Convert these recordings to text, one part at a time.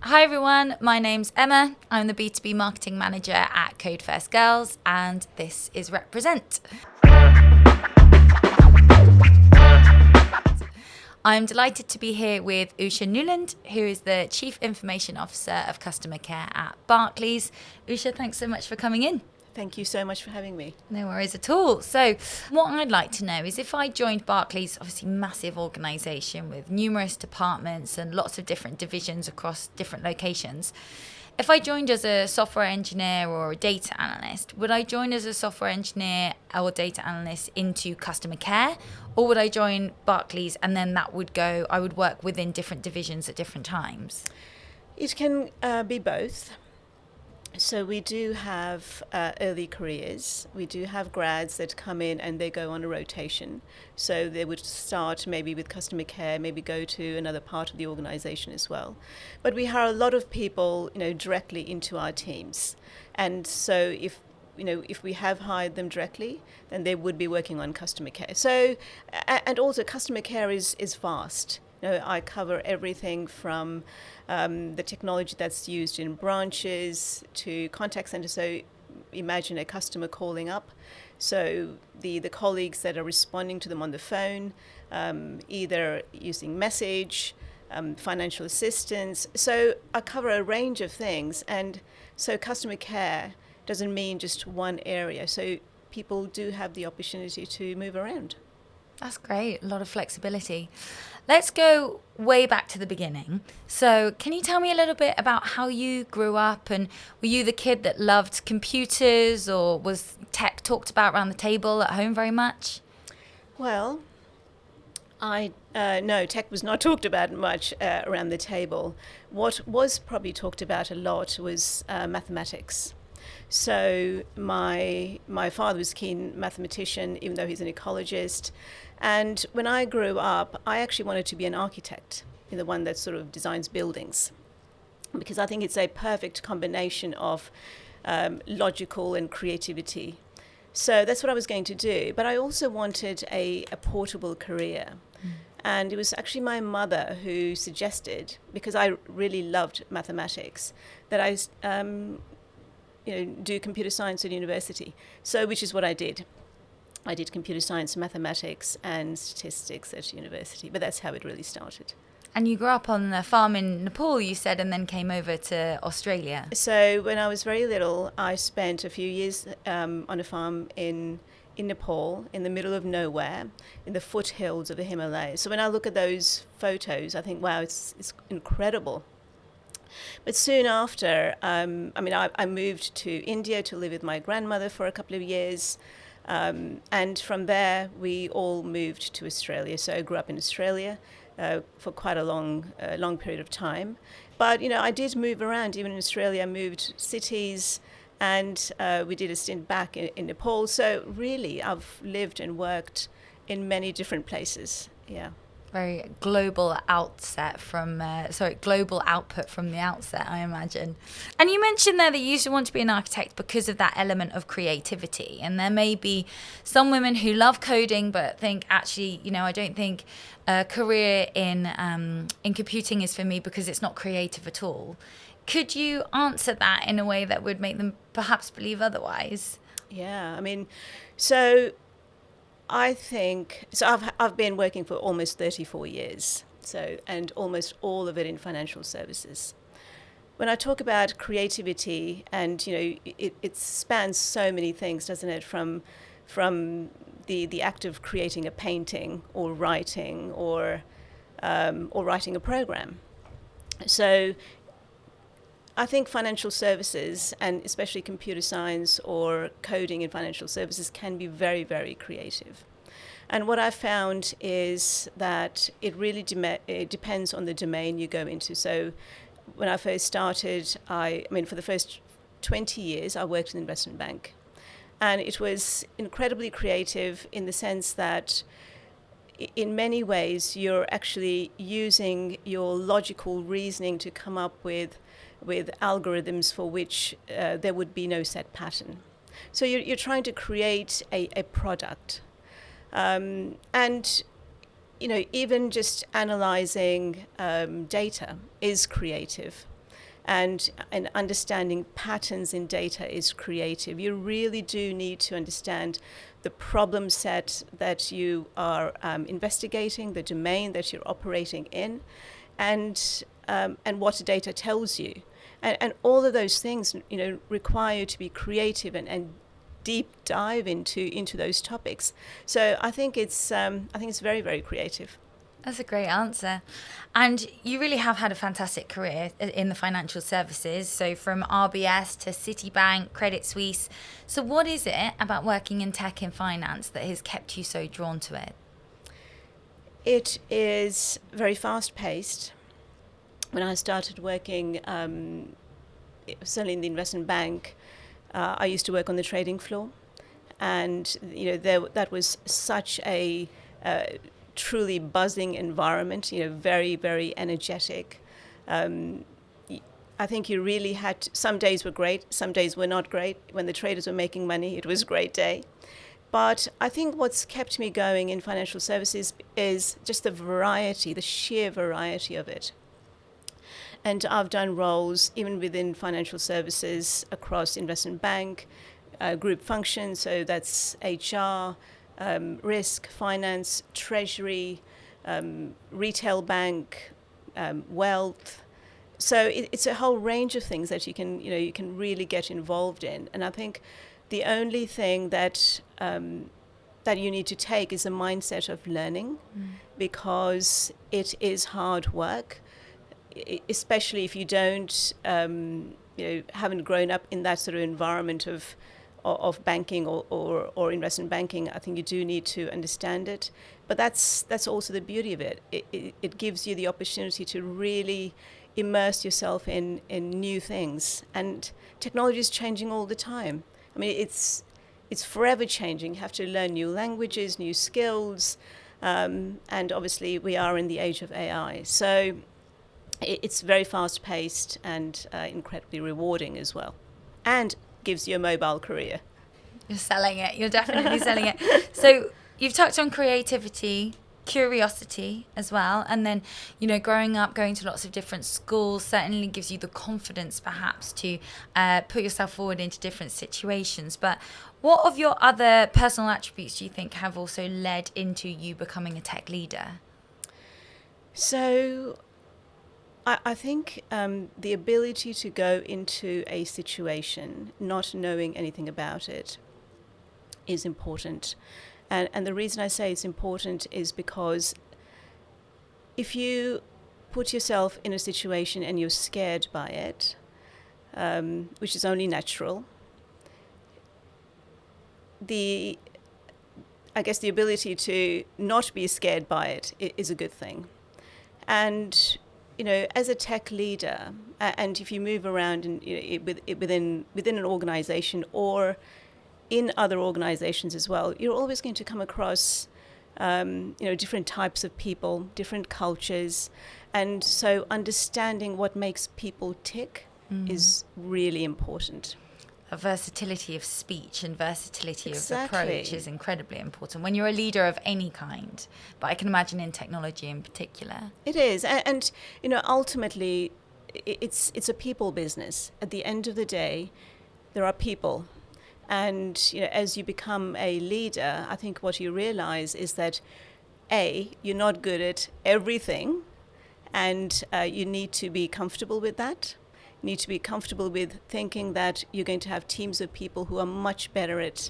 Hi everyone, my name's Emma. I'm the B2B marketing manager at Code First Girls, and this is Represent. I'm delighted to be here with Usha Newland, who is the Chief Information Officer of Customer Care at Barclays. Usha, thanks so much for coming in. Thank you so much for having me. No worries at all. So what I'd like to know is if I joined Barclays, obviously massive organisation with numerous departments and lots of different divisions across different locations. If I joined as a software engineer or a data analyst, would I join as a software engineer or data analyst into customer care? Or would I join Barclays and then I would work within different divisions at different times? It can be both. So we do have early careers. We do have grads that come in and they go on a rotation. So they would start maybe with customer care, maybe go to another part of the organization as well. But we hire a lot of people, directly into our teams. And so if we have hired them directly, then they would be working on customer care. So, and also customer care is vast. I cover everything from the technology that's used in branches to contact centers. So imagine a customer calling up. So the colleagues that are responding to them on the phone, either using message, financial assistance. So I cover a range of things. And so customer care doesn't mean just one area. So people do have the opportunity to move around. That's great. A lot of flexibility. Let's go way back to the beginning. So can you tell me a little bit about how you grew up, and were you the kid that loved computers, or was tech talked about around the table at home very much? Well, no, tech was not talked about much around the table. What was probably talked about a lot was mathematics. So my father was a keen mathematician, even though he's an ecologist. And when I grew up, I actually wanted to be an architect, the one that sort of designs buildings, because I think it's a perfect combination of logical and creativity. So that's what I was going to do. But I also wanted a portable career. And it was actually my mother who suggested, because I really loved mathematics, that I do computer science at university. So, which is what I did. I did computer science, mathematics, and statistics at university. But that's how it really started. And you grew up on a farm in Nepal, you said, and then came over to Australia. So when I was very little, I spent a few years on a farm in Nepal, in the middle of nowhere, in the foothills of the Himalayas. So when I look at those photos, I think, wow, it's incredible. But soon after, I moved to India to live with my grandmother for a couple of years. And from there, we all moved to Australia. So I grew up in Australia for quite a long period of time. But, I did move around. Even in Australia, I moved cities, and we did a stint back in Nepal. So really, I've lived and worked in many different places. Yeah. Very global output from the outset, I imagine. And you mentioned there that you used to want to be an architect because of that element of creativity. And there may be some women who love coding but think, actually, I don't think a career in computing is for me because it's not creative at all. Could you answer that in a way that would make them perhaps believe otherwise? Yeah, so I think, so I've been working for almost 34 years, and almost all of it in financial services. When I talk about creativity, and it spans so many things, doesn't it? From the act of creating a painting or writing or writing a program. So I think financial services, and especially computer science or coding in financial services, can be very, very creative. And what I found is that it really it depends on the domain you go into. So when I first started, for the first 20 years, I worked in the investment bank. And it was incredibly creative in the sense that in many ways, you're actually using your logical reasoning to come up with algorithms for which there would be no set pattern. So you're trying to create a product. And even just analyzing data is creative. and understanding patterns in data is creative. You really do need to understand the problem set that you are investigating, the domain that you're operating in, and what the data tells you. And all of those things, require you to be creative and deep dive into those topics. So I think it's very, very creative. That's a great answer. And you really have had a fantastic career in the financial services. So from RBS to Citibank, Credit Suisse. So what is it about working in tech and finance that has kept you so drawn to it? It is very fast paced. When I started working, certainly in the investment bank, I used to work on the trading floor. And, that was such a truly buzzing environment, very, very energetic. I think you really had to, some days were great, some days were not great. When the traders were making money, it was a great day. But I think what's kept me going in financial services is just the sheer variety of it. And I've done roles even within financial services across investment bank, group functions, so that's HR, risk, finance, treasury, retail bank, wealth. So it's a whole range of things that you can really get involved in. And I think the only thing that you need to take is a mindset of learning, because it is hard work, especially if you don't, haven't grown up in that sort of environment of banking or investment banking. I think you do need to understand it. But that's also the beauty of it. It gives you the opportunity to really immerse yourself in new things. And technology is changing all the time. I mean, it's forever changing. You have to learn new languages, new skills. And obviously we are in the age of AI. So it's very fast paced and incredibly rewarding as well. And gives you a mobile career. You're selling it. You're definitely selling it. So you've touched on creativity, curiosity as well. And then, growing up, going to lots of different schools certainly gives you the confidence perhaps to put yourself forward into different situations. But what of your other personal attributes do you think have also led into you becoming a tech leader? So I think the ability to go into a situation not knowing anything about it is important. And the reason I say it's important is because if you put yourself in a situation and you're scared by it, which is only natural, I guess the ability to not be scared by it is a good thing. And as a tech leader, and if you move around within an organization or in other organizations as well, you're always going to come across, different types of people, different cultures. And so understanding what makes people tick is really important. A versatility of speech and versatility Exactly. of approach is incredibly important when you're a leader of any kind, but I can imagine in technology in particular. It is, and ultimately, it's a people business. At the end of the day, there are people, and as you become a leader, I think what you realize is that you're not good at everything, and you need to be comfortable with that. Need to be comfortable with thinking that you're going to have teams of people who are much better at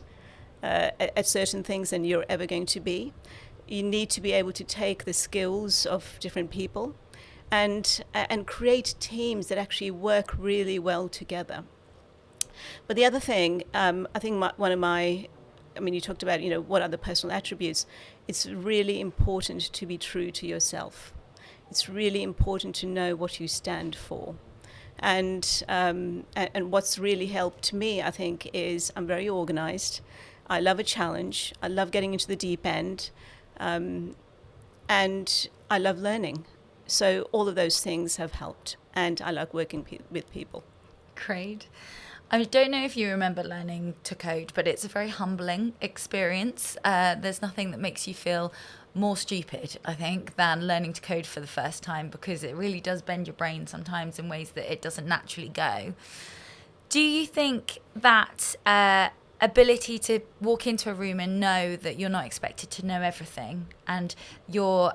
certain things than you're ever going to be. You need to be able to take the skills of different people and create teams that actually work really well together. But the other thing, I think you talked about, what are the personal attributes. It's really important to be true to yourself. It's really important to know what you stand for. And what's really helped me, I think, is I'm very organized. I love a challenge. I love getting into the deep end. And I love learning. So all of those things have helped. And I like working with people. Great. I don't know if you remember learning to code, but it's a very humbling experience. There's nothing that makes you feel more stupid, I think, than learning to code for the first time, because it really does bend your brain sometimes in ways that it doesn't naturally go. Do you think that ability to walk into a room and know that you're not expected to know everything, and your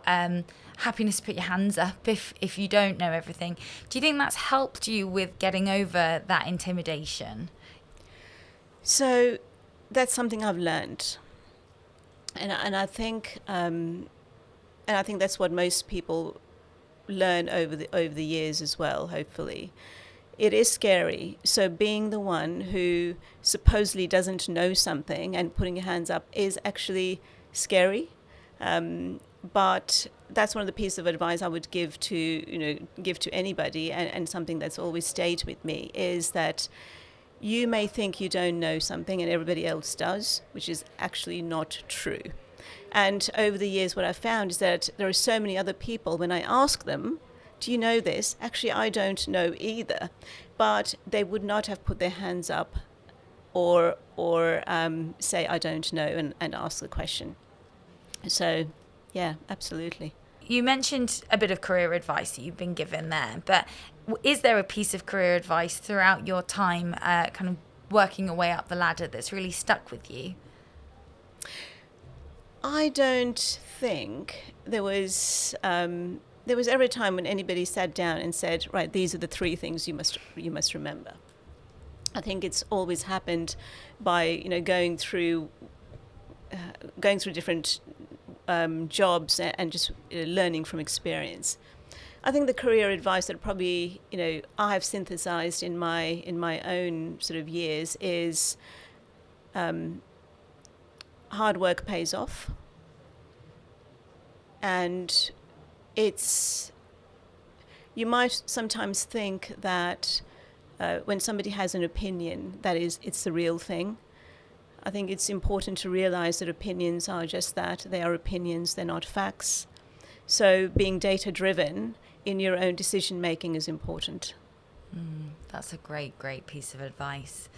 happiness to put your hands up if you don't know everything, do you think that's helped you with getting over that intimidation? So that's something I've learned, and I think that's what most people learn over the years as well. Hopefully, it is scary. So being the one who supposedly doesn't know something and putting your hands up is actually scary. But that's one of the pieces of advice I would give to anybody, and something that's always stayed with me is that you may think you don't know something and everybody else does, which is actually not true. And over the years, what I've found is that there are so many other people, when I ask them, do you know this? Actually, I don't know either. But they would not have put their hands up or say, I don't know, and ask the question. So, yeah, absolutely. You mentioned a bit of career advice that you've been given there, but is there a piece of career advice throughout your time kind of working your way up the ladder that's really stuck with you? I don't think there was ever a time when anybody sat down and said, right, these are the 3 things you must remember. I think it's always happened by going through different jobs and just learning from experience. I think the career advice that probably I've synthesized in my own sort of years is hard work pays off, and you might sometimes think that when somebody has an opinion, that it's the real thing. I think it's important to realize that opinions are just that. They are opinions, they're not facts. So being data-driven in your own decision-making is important. That's a great piece of advice.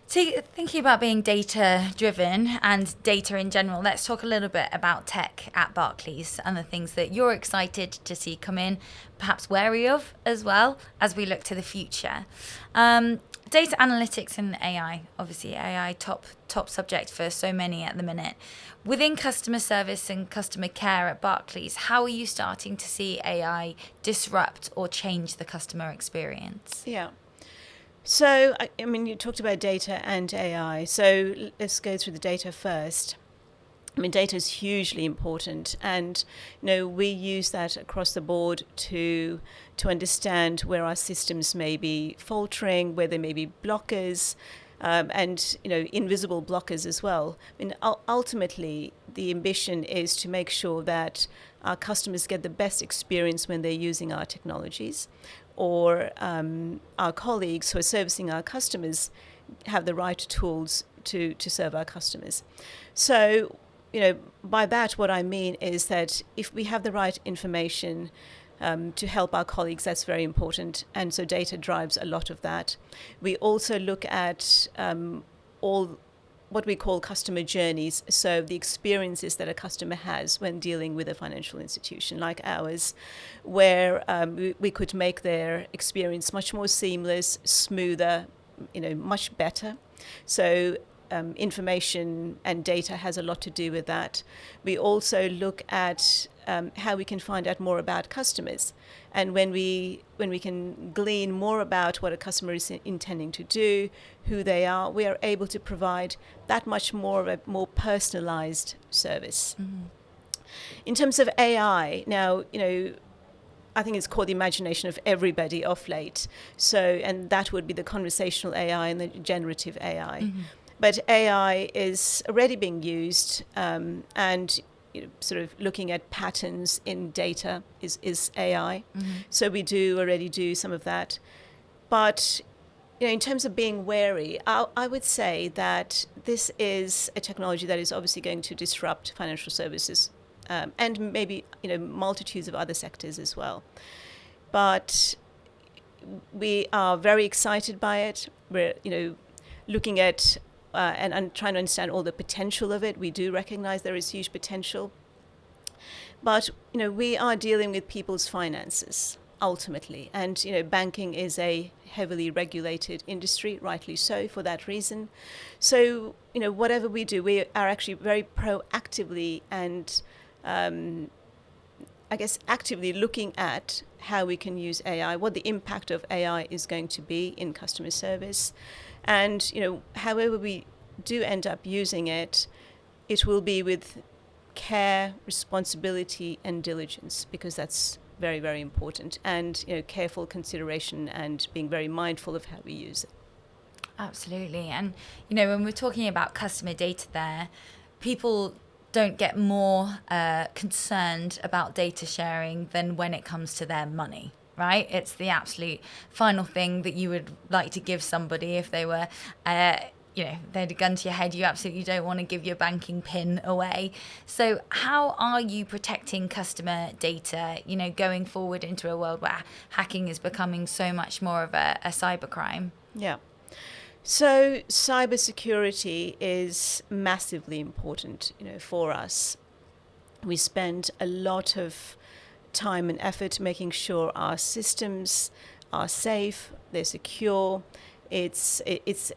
Thinking about being data-driven and data in general, let's talk a little bit about tech at Barclays and the things that you're excited to see come in, perhaps wary of as well as we look to the future. Data analytics and AI, obviously AI top subject for so many at the minute. Within customer service and customer care at Barclays, how are you starting to see AI disrupt or change the customer experience? Yeah. So, I mean, you talked about data and AI. So let's go through the data first. I mean, data is hugely important, and we use that across the board to understand where our systems may be faltering, where there may be blockers, and invisible blockers as well. I mean, ultimately, the ambition is to make sure that our customers get the best experience when they're using our technologies, or our colleagues who are servicing our customers have the right tools to serve our customers. So, by that, what I mean is that if we have the right information to help our colleagues, that's very important. And so data drives a lot of that. We also look at all what we call customer journeys. So the experiences that a customer has when dealing with a financial institution like ours, where we could make their experience much more seamless, smoother, much better. So information and data has a lot to do with that. We also look at how we can find out more about customers, and when we can glean more about what a customer is intending to do, who they are, we are able to provide that much more of a more personalized service. Mm-hmm. In terms of AI, now I think it's caught the imagination of everybody off late. So, and that would be the conversational AI and the generative AI. Mm-hmm. But AI is already being used, and sort of looking at patterns in data is AI. Mm-hmm. So we already do some of that. But in terms of being wary, I would say that this is a technology that is obviously going to disrupt financial services, and maybe multitudes of other sectors as well. But we are very excited by it. We're looking at and trying to understand all the potential of it. We do recognize there is huge potential, But, we are dealing with people's finances ultimately. And, banking is a heavily regulated industry, rightly so, for that reason. So, whatever we do, we are actually very proactively and actively looking at how we can use AI, what the impact of AI is going to be in customer service. And, however we do end up using it, it will be with care, responsibility, and diligence, because that's very, very important. And, careful consideration and being very mindful of how we use it. Absolutely. And, when we're talking about customer data there, people don't get more concerned about data sharing than when it comes to their money, right? It's the absolute final thing that you would like to give somebody if they were, they had a gun to your head. You absolutely don't want to give your banking PIN away. So how are you protecting customer data, going forward into a world where hacking is becoming so much more of a cybercrime? Yeah. So cybersecurity is massively important, for us. We spend a lot of time and effort making sure our systems are safe, they're secure. It's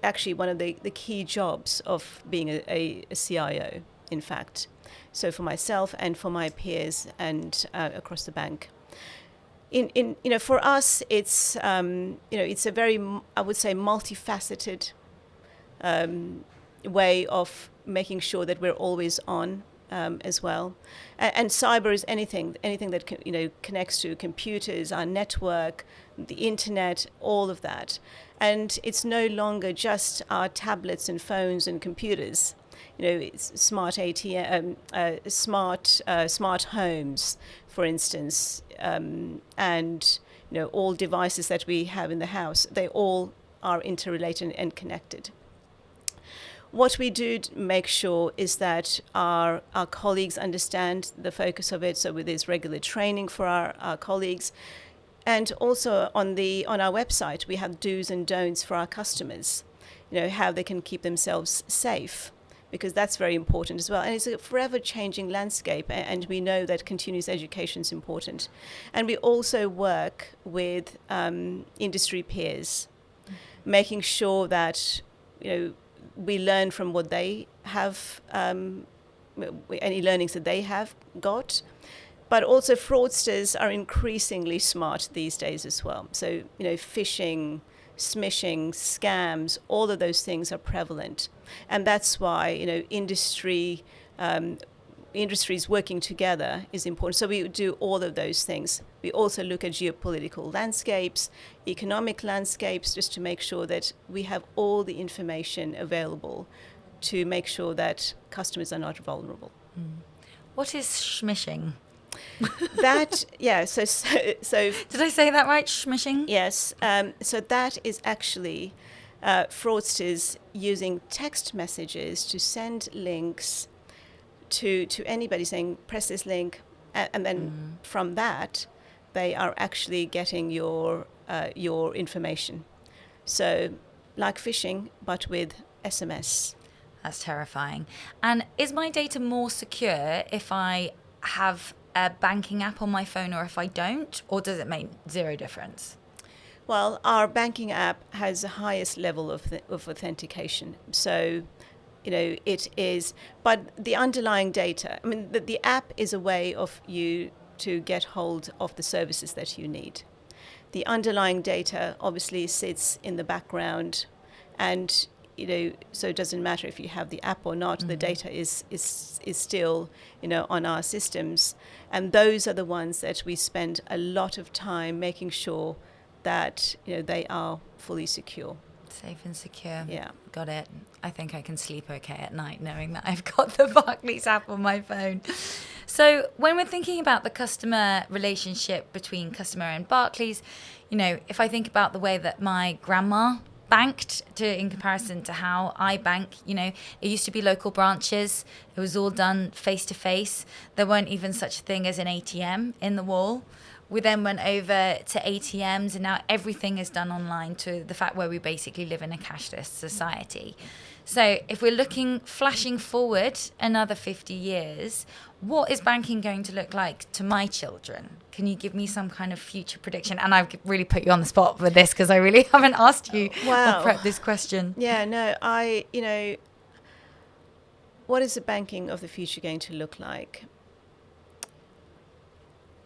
actually one of the key jobs of being a CIO, in fact. So for myself and for my peers and across the bank. For us, it's it's a very, I would say, multifaceted way of making sure that we're always on as well. And cyber is anything that connects to computers, our network, the internet, all of that. And it's no longer just our tablets and phones and computers. It's smart ATM, smart homes, for instance, and all devices that we have in the house. They all are interrelated and connected. What we do to make sure is that our colleagues understand the focus of it. So with this regular training for our colleagues, and also on our website we have do's and don'ts for our customers. How they can keep themselves safe, because that's very important as well. And it's a forever changing landscape, and we know that continuous education is important. And we also work with industry peers, making sure that we learn from what they have, any learnings that they have got. But also fraudsters are increasingly smart these days as well. So, phishing, smishing, scams, all of those things are prevalent. And that's why, industries working together is important. So we do all of those things. We also look at geopolitical landscapes, economic landscapes, just to make sure that we have all the information available to make sure that customers are not vulnerable. What is smishing? That, yeah, so did I say that right? Smishing? Yes. So that is actually fraudsters using text messages to send links to anybody, saying press this link, and then from that they are actually getting your information. So like phishing, but with SMS. That's terrifying. And is my data more secure if I have a banking app on my phone or if I don't, or does it make zero difference? Well, our banking app has the highest level of authentication. So, it is, but the underlying data, the app is a way of you to get hold of the services that you need. The underlying data obviously sits in the background, and so it doesn't matter if you have the app or not. The data is still on our systems, and those are the ones that we spend a lot of time making sure that they are fully secure. Safe and secure. Yeah. Got it. I think I can sleep okay at night knowing that I've got the Barclays app on my phone. So when we're thinking about the customer relationship between customer and Barclays, if I think about the way that my grandma banked in comparison to how I bank, it used to be local branches. It was all done face to face. There weren't even such a thing as an ATM in the wall. We then went over to ATMs, and now everything is done online, to the fact where we basically live in a cashless society. So if we're flashing forward another 50 years, what is banking going to look like to my children? Can you give me some kind of future prediction? And I've really put you on the spot with this because I really haven't asked you or prepped this question. Yeah, no, what is the banking of the future going to look like?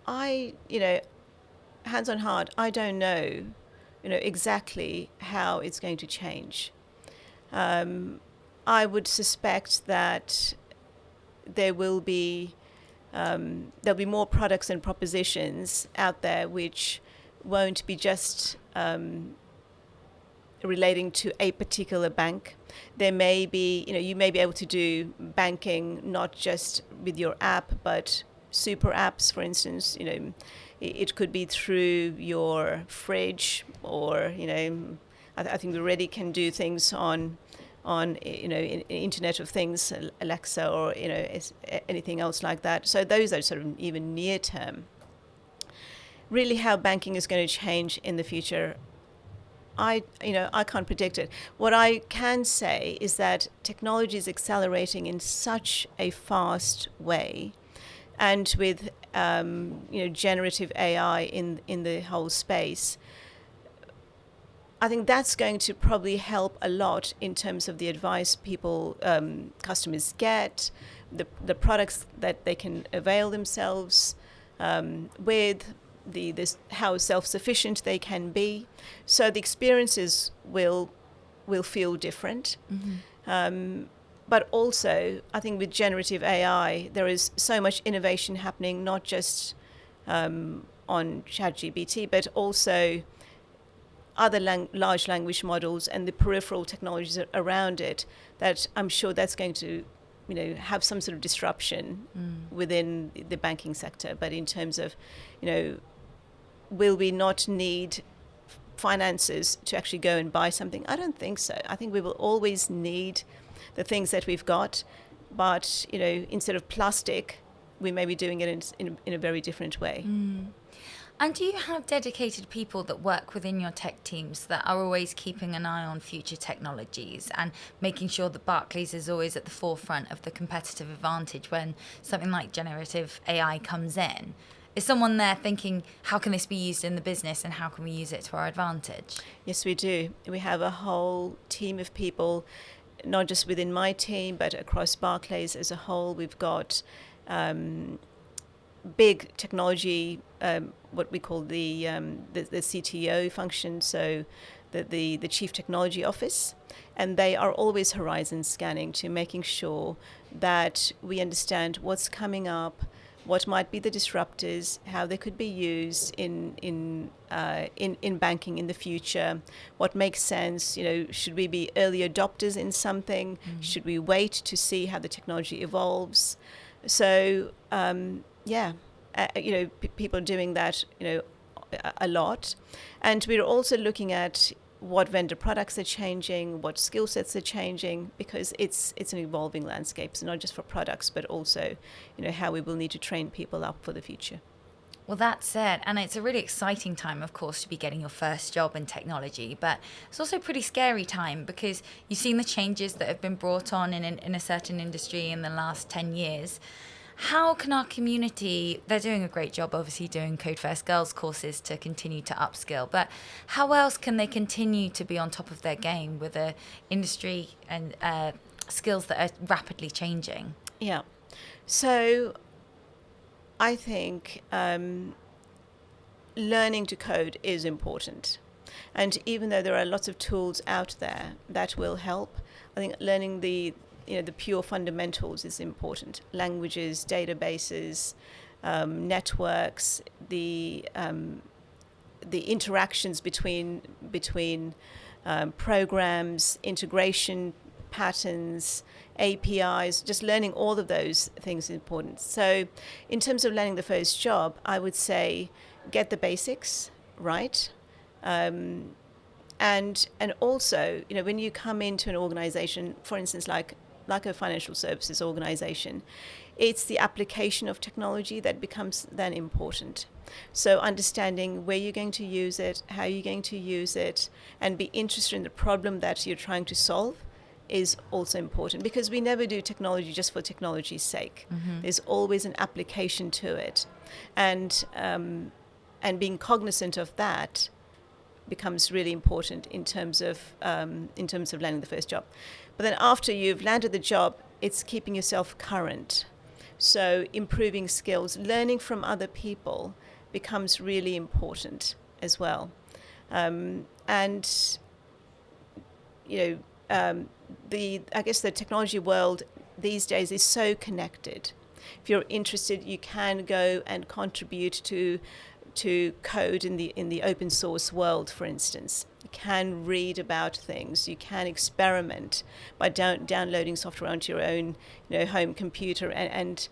Hands on heart, I don't know, exactly how it's going to change. I would suspect that there'll be more products and propositions out there which won't be just relating to a particular bank. There may be, you may be able to do banking not just with your app, but super apps, for instance. It could be through your fridge, or I think we already can do things on Internet of Things, Alexa, or anything else like that. So those are sort of even near term. Really, how banking is going to change in the future, I can't predict it. What I can say is that technology is accelerating in such a fast way, and with generative AI in the whole space, I think that's going to probably help a lot in terms of the advice customers get, the products that they can avail themselves with, how self-sufficient they can be. So the experiences will feel different. Mm-hmm. But also, I think with generative AI, there is so much innovation happening, not just on ChatGPT, but also other large language models and the peripheral technologies around it, that I'm sure that's going to have some sort of disruption within the banking sector. But in terms of, will we not need finances to actually go and buy something? I don't think so. I think we will always need the things that we've got, but instead of plastic, we may be doing it in a very different way. And do you have dedicated people that work within your tech teams that are always keeping an eye on future technologies and making sure that Barclays is always at the forefront of the competitive advantage when something like generative AI comes in? Is someone there thinking, how can this be used in the business and how can we use it to our advantage? Yes, we do. We have a whole team of people, not just within my team, but across Barclays as a whole. We've got big technology, what we call the CTO function, so the Chief Technology Office, and they are always horizon scanning to making sure that we understand what's coming up, what might be the disruptors, how they could be used in banking in the future, what makes sense. Should we be early adopters in something? Should we wait to see how the technology evolves? So people are doing that a lot, and we're also looking at what vendor products are changing, what skill sets are changing, because it's an evolving landscape, so not just for products, but also how we will need to train people up for the future. Well, that's it. And it's a really exciting time, of course, to be getting your first job in technology. But it's also a pretty scary time because you've seen the changes that have been brought on in a certain industry in the last 10 years. How can our community, they're doing a great job, obviously, doing Code First Girls courses to continue to upskill, but how else can they continue to be on top of their game with the industry and skills that are rapidly changing? Yeah. So I think learning to code is important. And even though there are lots of tools out there that will help, I think learning the pure fundamentals is important. Languages, databases, networks, the interactions between programs, integration patterns, APIs, just learning all of those things is important. So in terms of learning the first job, I would say get the basics right. And also, when you come into an organization, for instance, like like a financial services organization, it's the application of technology that becomes then important. So understanding where you're going to use it, how you're going to use it, and be interested in the problem that you're trying to solve is also important, because we never do technology just for technology's sake. There's always an application to it, and being cognizant of that becomes really important in terms of landing the first job. But then after you've landed the job, it's keeping yourself current. So improving skills, learning from other people becomes really important as well. And I guess the technology world these days is so connected. If you're interested, you can go and contribute to code in the open source world, for instance. You can read about things. You can experiment by downloading software onto your own home computer and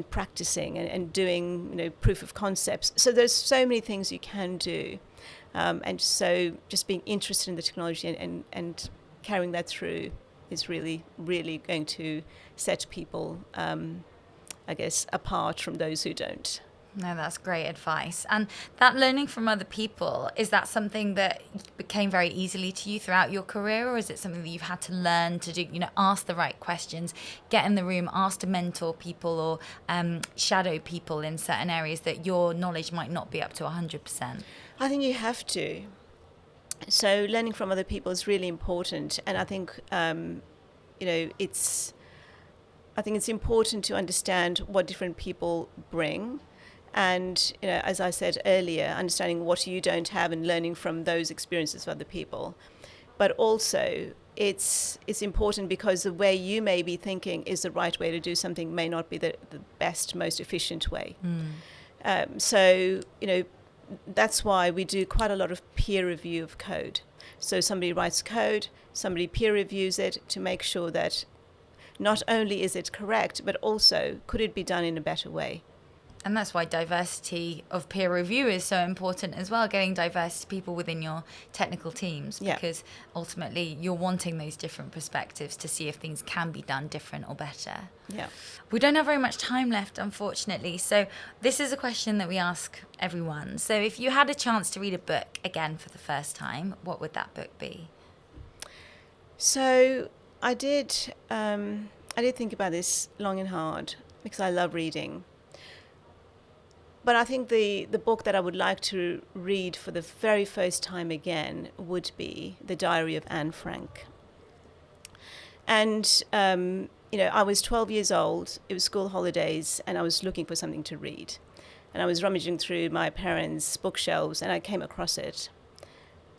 practicing and doing proof of concepts. So there's so many things you can do, and so just being interested in the technology and carrying that through is really, really going to set people, I guess, apart from those who don't. No, that's great advice. And that learning from other people, is that something that became very easily to you throughout your career, or is it something that you've had to learn to do, ask the right questions, get in the room, ask to mentor people or shadow people in certain areas that your knowledge might not be up to 100%? I think you have to. So learning from other people is really important. And I think, it's important to understand what different people bring. And, as I said earlier, understanding what you don't have and learning from those experiences of other people. But also, it's important because the way you may be thinking is the right way to do something may not be the best, most efficient way. So, that's why we do quite a lot of peer review of code. So somebody writes code, somebody peer reviews it to make sure that not only is it correct, but also could it be done in a better way. And that's why diversity of peer review is so important as well, getting diverse people within your technical teams, because ultimately you're wanting those different perspectives to see if things can be done different or better. Yeah. We don't have very much time left, unfortunately. So this is a question that we ask everyone. So if you had a chance to read a book again for the first time, what would that book be? So I did think about this long and hard because I love reading. But I think the book that I would like to read for the very first time again would be The Diary of Anne Frank. And, I was 12 years old, it was school holidays, and I was looking for something to read. And I was rummaging through my parents' bookshelves, and I came across it.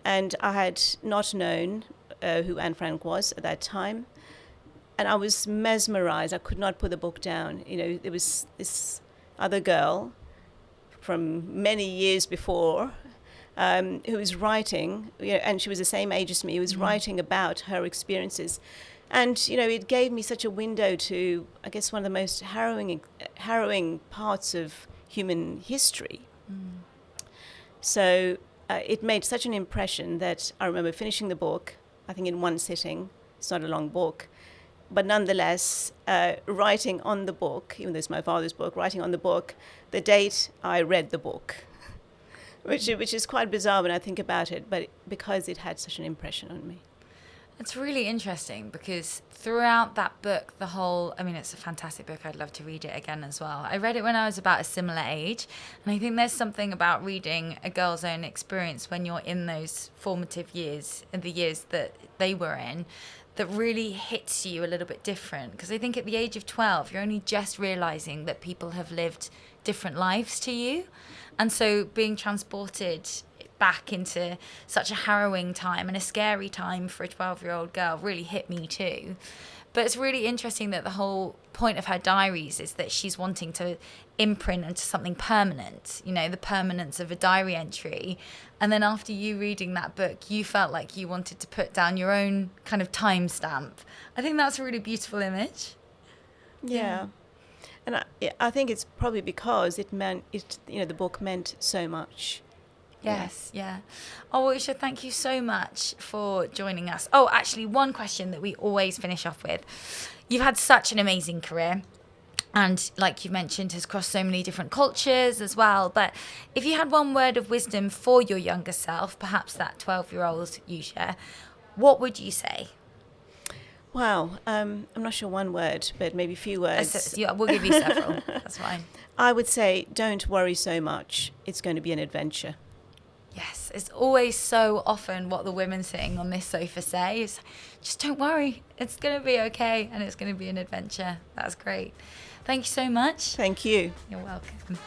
And I had not known who Anne Frank was at that time. And I was mesmerized. I could not put the book down. There was this other girl from many years before, who was writing, and she was the same age as me, who was writing about her experiences. And, it gave me such a window to, I guess, one of the most harrowing parts of human history. So it made such an impression that I remember finishing the book, I think in one sitting. It's not a long book. But nonetheless, writing on the book, even though it's my father's book, writing on the book the date I read the book, which is quite bizarre when I think about it, but because it had such an impression on me. It's really interesting because throughout that book, it's a fantastic book. I'd love to read it again as well. I read it when I was about a similar age. And I think there's something about reading a girl's own experience when you're in those formative years, in the years that they were in, that really hits you a little bit different. Because I think at the age of 12, you're only just realizing that people have lived different lives to you. And so being transported back into such a harrowing time and a scary time for a 12-year-old girl really hit me too. But it's really interesting that the whole point of her diaries is that she's wanting to imprint into something permanent, the permanence of a diary entry. And then after you reading that book, you felt like you wanted to put down your own kind of timestamp. I think that's a really beautiful image. Yeah. And I think it's probably because the book meant so much Yes, yeah. Oh, Usha, thank you so much for joining us. Oh, actually, one question that we always finish off with. You've had such an amazing career. And like you mentioned, has crossed so many different cultures as well. But if you had one word of wisdom for your younger self, perhaps that 12-year-old Usha, what would you say? Wow, I'm not sure one word, but maybe a few words. Yeah, we'll give you several. That's fine. I would say, don't worry so much. It's going to be an adventure. Yes, it's always so often what the women sitting on this sofa say is, just don't worry, it's going to be okay, and it's going to be an adventure. That's great. Thank you so much. Thank you. You're welcome.